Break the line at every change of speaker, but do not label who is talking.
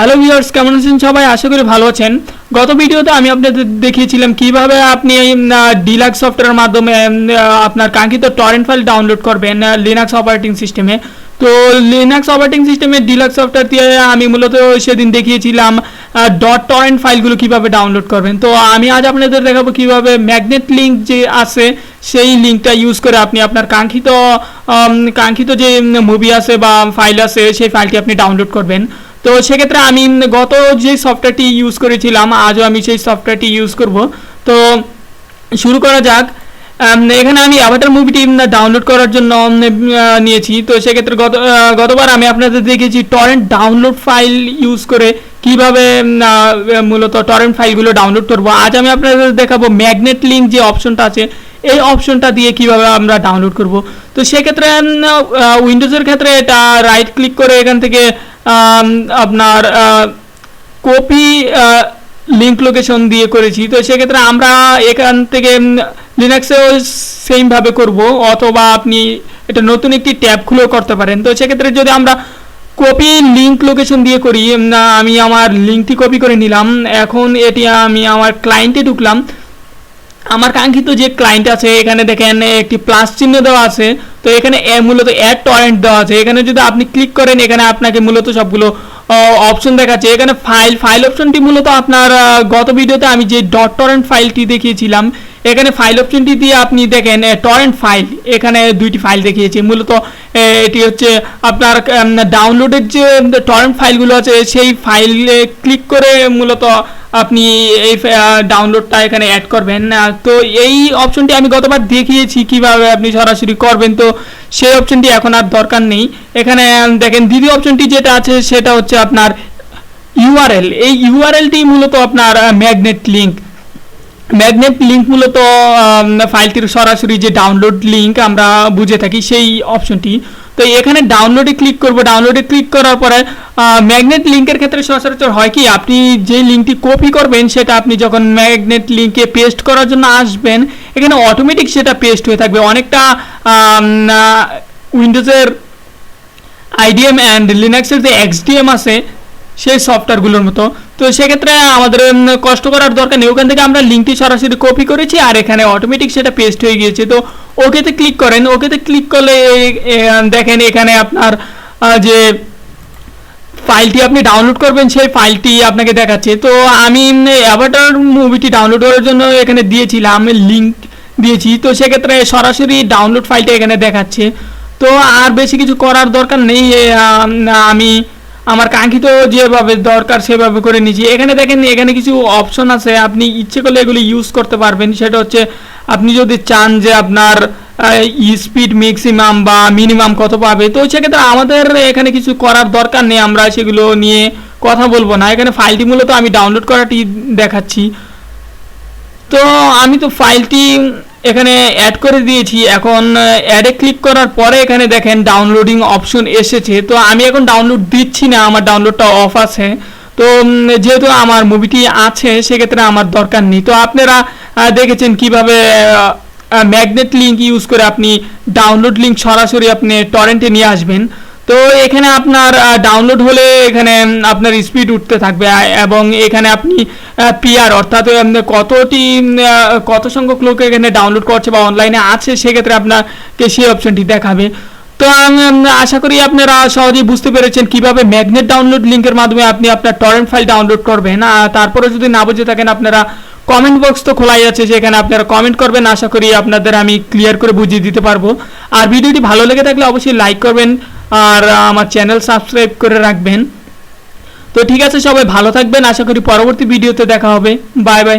Hello viewers, কেমন আছেন সবাই? আশা করি ভালো আছেন। গত ভিডিওতে আমি আপনাদের দেখিয়েছিলাম কিভাবে আপনি ডিলাক্স সফটওয়্যারের মাধ্যমে আপনার কাঙ্ক্ষিত টরেন্ট ফাইল ডাউনলোড করবেন লিনাক্স অপারেটিং সিস্টেমে। তো লিনাক্স অপারেটিং সিস্টেমে ডিলাক্স সফটওয়্যার দিয়ে আমি মূলত সেদিন দেখিয়েছিলাম ডট টরেন্ট ফাইলগুলো কিভাবে ডাউনলোড করবেন। তো আমি আজ আপনাদের দেখাবো কিভাবে ম্যাগনেট লিঙ্ক যে আছে সেই লিঙ্কটা ইউজ করে আপনি আপনার কাঙ্ক্ষিত যে মুভি আছে বা ফাইল আছে সেই ফাইলটি আপনি ডাউনলোড করবেন। তো সেক্ষেত্রে আমি গত যে সফটওয়্যারটি ইউজ করেছিলাম আজও আমি সেই সফটওয়্যারটি ইউজ করব। তো শুরু করা যাক। এখানে আমি অ্যাভাটার মুভিটি ডাউনলোড করার জন্য নিয়েছি। তো সেক্ষেত্রে গতবার আমি আপনাদের দেখেছি টরেন্ট ডাউনলোড ফাইল ইউজ করে কিভাবে মূলত টরেন্ট ফাইলগুলো ডাউনলোড করব। আজ আমি আপনাদের দেখাবো ম্যাগনেট লিঙ্ক যে অপশনটা আছে এই অপশনটা দিয়ে কিভাবে আমরা ডাউনলোড করব। তো সেক্ষেত্রে উইন্ডোজের ক্ষেত্রে এটা রাইট ক্লিক করে এখান থেকে আপনার কপি লিঙ্ক লোকেশন দিয়ে করেছি। তো সেক্ষেত্রে আমরা এখান থেকে লিনাক্সেও সেমভাবে করব, অথবা আপনি এটা নতুন একটি ট্যাব খুলেও করতে পারেন। তো সেক্ষেত্রে যদি আমরা কপি লিঙ্ক লোকেশন দিয়ে করি, আমি আমার লিঙ্কটি কপি করে নিলাম। এখন এটি আমি আমার ক্লায়েন্টে ঢুকলাম। আমার কাঙ্ক্ষিত যে ক্লায়েন্ট আছে এখানে দেখেন একটি প্লাস চিহ্ন দেওয়া আছে। তো এখানে মূলত অ্যাড টরেন্ট দেওয়া আছে। এখানে যদি আপনি ক্লিক করেন এখানে আপনাকে মূলত সবগুলো অপশন দেখাচ্ছে। এখানে ফাইল অপশনটি মূলত আপনার গত ভিডিওতে আমি যে ডট টরেন্ট ফাইলটি দেখিয়েছিলাম এখানে ফাইল অপশনটি দিয়ে আপনি দেখেন টরেন্ট ফাইল, এখানে দুইটি ফাইল দেখিয়েছি। মূলত এটি হচ্ছে আপনার ডাউনলোডের যে টরেন্ট ফাইলগুলো আছে সেই ফাইলে ক্লিক করে মূলত আপনি এই ডাউনলোডটা এখানে অ্যাড করবেন। তো এই অপশনটি আমি গতবার দেখিয়েছি কিভাবে আপনি সরাসরি করবেন। তো সেই অপশনটি এখন আর দরকার নেই। এখানে দেখেন দ্বিতীয় অপশনটি যেটা আছে সেটা হচ্ছে আপনার ইউআরএল। এই ইউআরএলটি মূলত আপনার ম্যাগনেট লিঙ্ক মূলত ফাইলটির সরাসরি যে ডাউনলোড লিঙ্ক আমরা বুঝে থাকি সেই অপশনটি। তো এখানে ডাউনলোডে ক্লিক করব। ডাউনলোডে ক্লিক করার পরে ম্যাগনেট লিঙ্কের ক্ষেত্রে সচরাচর হয় কি, আপনি যে লিঙ্কটি কপি করবেন সেটা আপনি যখন ম্যাগনেট লিঙ্কে পেস্ট করার জন্য আসবেন এখানে অটোমেটিক সেটা পেস্ট হয়ে থাকবে, অনেকটা উইন্ডোজের আইডিএম অ্যান্ড লিনাক্সের যে এক্সডিএম আছে সেই সফটওয়্যারগুলোর মতো। তো সেক্ষেত্রে আমাদের কষ্ট করার দরকার নেই, ওখান থেকে আমরা লিঙ্কটি সরাসরি কপি করেছি আর এখানে অটোমেটিক সেটা পেস্ট হয়ে গিয়েছে। তো ওকেতে ক্লিক করেন। ওকেতে ক্লিক করলে দেখেন এখানে আপনার যে ফাইলটি আপনি ডাউনলোড করবেন সেই ফাইলটি আপনাকে দেখাচ্ছে। তো আমি অ্যাভাটার মুভিটি ডাউনলোড করার জন্য এখানে দিয়েছিলাম, লিঙ্ক দিয়েছি। তো সেক্ষেত্রে সরাসরি ডাউনলোড ফাইলটা এখানে দেখাচ্ছে। তো আর বেশি কিছু করার দরকার নেই, আমি আমার কাঙ্ক্ষিত যেভাবে দরকার সেভাবে করে নিয়েছি। এখানে দেখেন এখানে কিছু অপশন আছে, আপনি ইচ্ছে করলে এগুলি ইউজ করতে পারবেন। সেটা হচ্ছে আপনি যদি চান যে আপনার স্পিড ম্যাক্সিমাম বা মিনিমাম কত পাবে। তো সেক্ষেত্রে আমাদের এখানে কিছু করার দরকার নেই, আমরা সেগুলো নিয়ে কথা বলবো না। এখানে ফাইলটি মূলত আমি ডাউনলোড করাটি দেখাচ্ছি। তো আমি তো ফাইলটি এখানে অ্যাড করে দিয়েছি। এখন অ্যাডে ক্লিক করার পরে এখানে দেখেন ডাউনলোডিং অপশন এসেছে। তো আমি এখন ডাউনলোড দিচ্ছি না, আমার ডাউনলোডটা অফ আছে। তো যেহেতু আমার মুভিটি আছে সেক্ষেত্রে আমার দরকার নেই। তো আপনারা দেখেছেন কিভাবে ম্যাগনেট লিঙ্ক ইউজ করে আপনি ডাউনলোড লিঙ্ক সরাসরি আপনি টরেন্টে নিয়ে আসবেন। তো এখানে আপনার ডাউনলোড হলে এখানে আপনার স্পিড উঠতে থাকবে এবং এখানে আপনি পিআর অর্থাৎ কত সংখ্যক লোক এখানে ডাউনলোড করছে বা অনলাইনে আছে সেক্ষেত্রে আপনাকে সেই অপশনটি দেখাবে। তো আমি আশা করি আপনারা সহজেই বুঝতে পেরেছেন কিভাবে ম্যাগনেট ডাউনলোড লিঙ্কের মাধ্যমে আপনি আপনার টরেন্ট ফাইল ডাউনলোড করবেন। তারপরে যদি না বুঝে থাকেন আপনারা কমেন্ট বক্স তো খোলাই আছে, সেখানে আপনারা কমেন্ট করবেন, আশা করি আপনাদের আমি ক্লিয়ার করে বুঝিয়ে দিতে পারবো। আর ভিডিওটি ভালো লেগে থাকলে অবশ্যই লাইক করবেন আর আমার চ্যানেল সাবস্ক্রাইব করে রাখবেন। তো ঠিক আছে, সবাই ভালো থাকবেন, আশা করি পরবর্তী ভিডিওতে দেখা হবে। Bye bye.